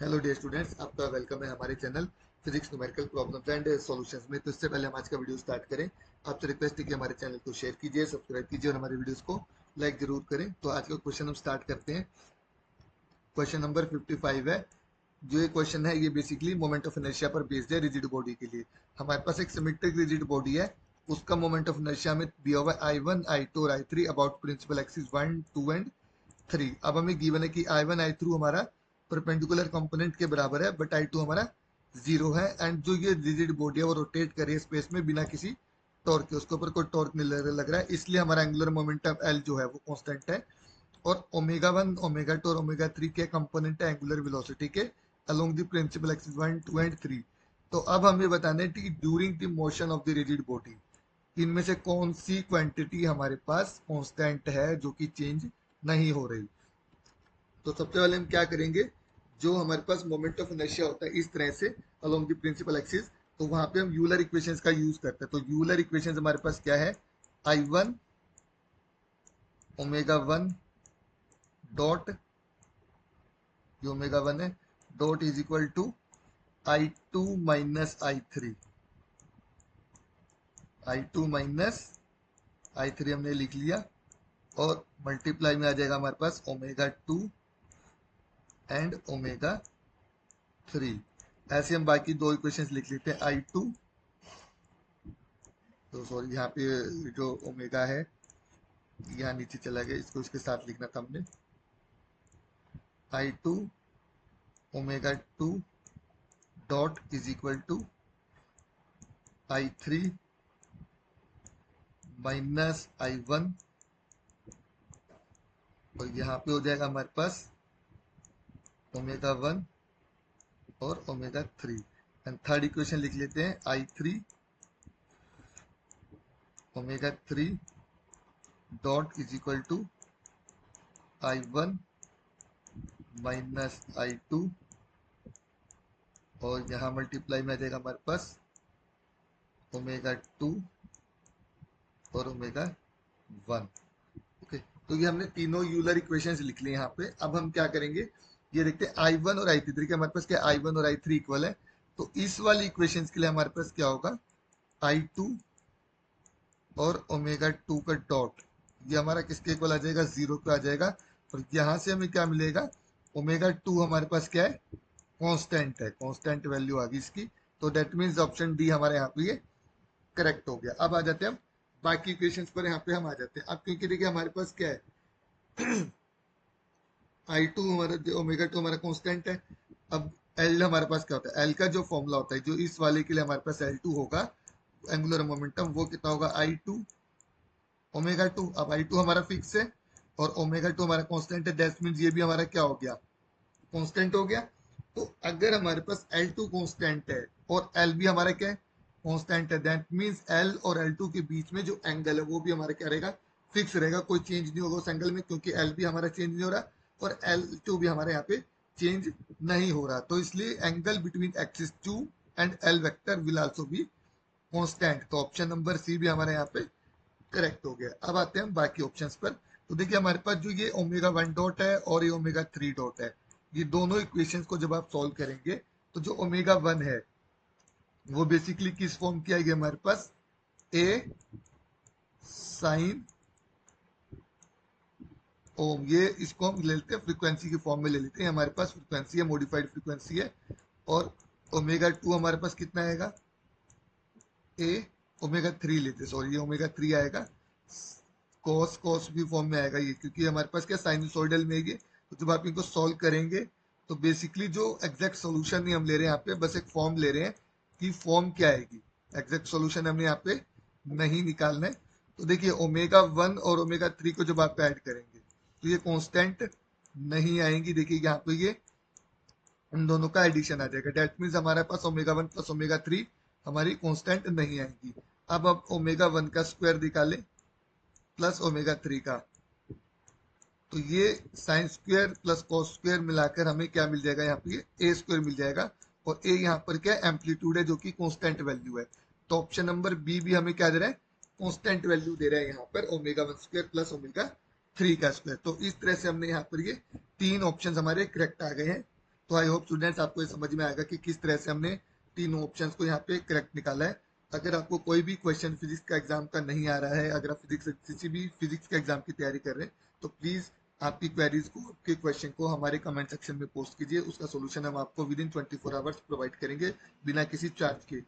Hello dear students, आपका welcome है हमारे channel physics numerical problems and solutions में। तो इससे पहले हम आज का वीडियो स्टार्ट करें, आपसे रिक्वेस्ट है कि हमारे चैनल को शेयर कीजिए, सब्सक्राइब कीजिए और हमारे वीडियोस को लाइक जरूर करें। तो आज का क्वेश्चन हम स्टार्ट करते हैं। क्वेश्चन नंबर 55 है। जो ये क्वेश्चन है ये बेसिकली मोमेंट ऑफ इनर्शिया पर बेस्ड है रिजिड बॉडी के लिए। हमारे पास एक सिमेट्रिक रिजिड बॉडी है, उसका मोमेंट ऑफ इनर्शिया में दिया हुआ है I1 I2 और I3 about principal axis 1 2 and 3। अब हमें गिवन है कि I1 I2 हमारा परपेंडिकुलर कंपोनेंट के बराबर है, बट I2 हमारा जीरो है। एंड जो ये रिजिड बॉडी है वो रोटेट कर रही है स्पेस में बिना किसी टॉर्क के, उसके ऊपर कोई टॉर्क नहीं लग रहा है, इसलिए हमारा एंगुलर मोमेंटम L जो है वो कांस्टेंट है। और ओमेगा 1 ओमेगा 2 और ओमेगा 3 के कंपोनेंट है एंगुलर वेलोसिटी के along the principal axis 1 2 and 3। तो अब हमें बताना है कि during the motion of the rigid body इनमें से कौन सी क्वांटिटी हमारे पास कांस्टेंट है जो कि चेंज नहीं हो रही। तो सबसे पहले हम क्या करेंगे, जो हमारे पास मोमेंट ऑफ इनर्शिया होता है इस तरह से अलोंग द प्रिंसिपल एक्सिस, तो वहां पे हम यूलर इक्वेशंस का यूज करते हैं। तो यूलर इक्वेशंस हमारे पास क्या है, I1 ओमेगा 1 डॉट, ये ओमेगा 1 है, dot is equal to I2 minus I3। I2 minus I3 हमने लिख लिया, और मल्टीप्लाई में आ जाएगा हमारे पास ओमेगा 2 एंड ओमेगा 3। ऐसे हम बाकी दो इक्वेशंस लिख लेते हैं। I2, तो सॉरी यहाँ पे जो ओमेगा है यहाँ नीचे चला गया, इसको इसके साथ लिखना था हमने। I2 omega 2 dot is equal to I3 minus I1, और यहाँ पे हो जाएगा हमारे पास ओमेगा 1 और ओमेगा 3। एंड थर्ड इक्वेशन लिख लेते हैं I3 omega 3 dot is equal to I1 minus I2, और यहाँ मल्टीप्लाई में आ जाएगा हमारे पास ओमेगा 2 और ओमेगा 1। ओके, तो ये हमने तीनों यूलर इक्वेशंस लिख लिए यहाँ पे। अब हम क्या करेंगे, ये देखते हैं I1 और I3, देखिए हमारे पास क्या I1 और I3 इक्वल है। तो इस वाली इक्वेशंस के लिए हमारे पास क्या होगा, I2 और ओमेगा 2 का डॉट, ये हमारा किसके इक्वल आ जाएगा, जीरो पे आ जाएगा। और यहाँ से हमें क्या मिलेगा, ओमेगा 2 हमारे पास क्या है, कांस्टेंट है, कांस्टेंट वैल्यू आ गई इसकी। तो दैट मीन्स ऑप्शन डी हमारे यहाँ पे ये करेक्ट हो गया। अब आ जाते हैं हम बाकी इक्वेशंस पर, यहाँ पे हम आ जाते हैं। अब क्योंकि देखिए हमारे पास क्या है, I2 हमारा ओमेगा 2 हमारा कांस्टेंट है। अब L हमारे पास क्या होता है, L का जो फॉर्मूला होता है, जो इस वाले के लिए हमारे पास L2 होगा एंगुलर मोमेंटम, वो कितना होगा, I2 ओमेगा 2। अब I2 हमारा फिक्स है और ओमेगा 2 हमारा कांस्टेंट है, दैट मींस ये भी हमारा क्या हो गया, कांस्टेंट हो गया। तो अगर हमारे पास L2 कांस्टेंट है और L भी हमारा क्या है, कांस्टेंट है, दैट मींस L और L2 के बीच में जो एंगल है वो भी हमारा क्या रहेगा, फिक्स रहेगा, कोई चेंज नहीं होगा उस एंगल में, क्योंकि L भी हमारा चेंज नहीं हो रहा और L2 भी हमारे यहाँ पे चेंज नहीं हो रहा। तो इसलिए angle between axis 2 and L vector will also be constant. तो ऑप्शन नंबर सी भी हमारे यहाँ पे करेक्ट हो गया। अब आते हैं हम बाकी ऑप्शंस पर। तो देखिए हमारे पास जो ये ओमेगा 1 डॉट है और ये ओमेगा 3 डॉट है, ये दोनों इक्वेशंस को जब आप सॉल्व करेंगे तो जो ओमेगा 1 है वो बेसिकली किस फॉर्म की आएगी हमारे पास, ए साइन ओम, ये इसको हम ले लेते हैं फ्रीक्वेंसी के फॉर्म में ले लेते हैं। हमारे पास फ्रीक्वेंसी है, मॉडिफाइड फ्रीक्वेंसी है, और ओमेगा 2 हमारे पास कितना आएगा, ए ओमेगा 3 लेते, सॉरी ये ओमेगा 3 आएगा, कॉस कॉस भी फॉर्म में आएगा ये, क्योंकि हमारे पास क्या साइनसोइडल में ये। तो जब आप इनको सॉल्व करेंगे तो बेसिकली जो एग्जैक्ट सॉल्यूशन नहीं हम ले रहे हैं यहाँ पे, बस एक फॉर्म ले रहे हैं कि फॉर्म क्या आएगी, एग्जैक्ट सॉल्यूशन हमने यहाँ पे नहीं निकालना है। तो देखिए ओमेगा 1 और ओमेगा 3 को जब आप ऐड करेंगे तो ये कांस्टेंट नहीं आएंगी। देखिए यहाँ पे ये इन दोनों का एडिशन आ जाएगा, डेट मीन्स हमारे पास ओमेगा 1 प्लस ओमेगा 3 हमारी कांस्टेंट नहीं आएंगी। अब ओमेगा 1 का स्क्वायर निकालें प्लस ओमेगा 3 का, तो ये sine square plus cos square मिलाकर हमें क्या मिल जाएगा, यहाँ पे ए स्क्वायर मिल जाएगा। और ए यहाँ पर क्या एम्पलीट्यूड है जो कि कांस्टेंट वैल्यू है। तो ऑप्शन नंबर बी भी हमें क्या दे रहा है, कांस्टेंट वैल्यू दे रहा है यहाँ पर, ओमेगा 1 स्क्वायर प्लस ओमेगा 3 का स्क्वायर। तो इस तरह से हमने यहाँ पर ये तीन ऑप्शन हमारे करेक्ट आ गए हैं। तो आई होप स्टूडेंट्स आपको ये समझ में आएगा कि किस तरह से हमने तीनों ऑप्शंस को यहाँ पे करेक्ट निकाला है। अगर आपको कोई भी क्वेश्चन फिजिक्स का एग्जाम का नहीं आ रहा है, अगर आप फिजिक्स किसी भी फिजिक्स के एग्जाम की तैयारी कर रहे हैं, तो प्लीज आपकी क्वेरीज को, आपके क्वेश्चन को हमारे कमेंट सेक्शन में पोस्ट कीजिए। उसका सोल्यूशन हम आपको विद इन 24 आवर्स प्रोवाइड करेंगे बिना किसी चार्ज के।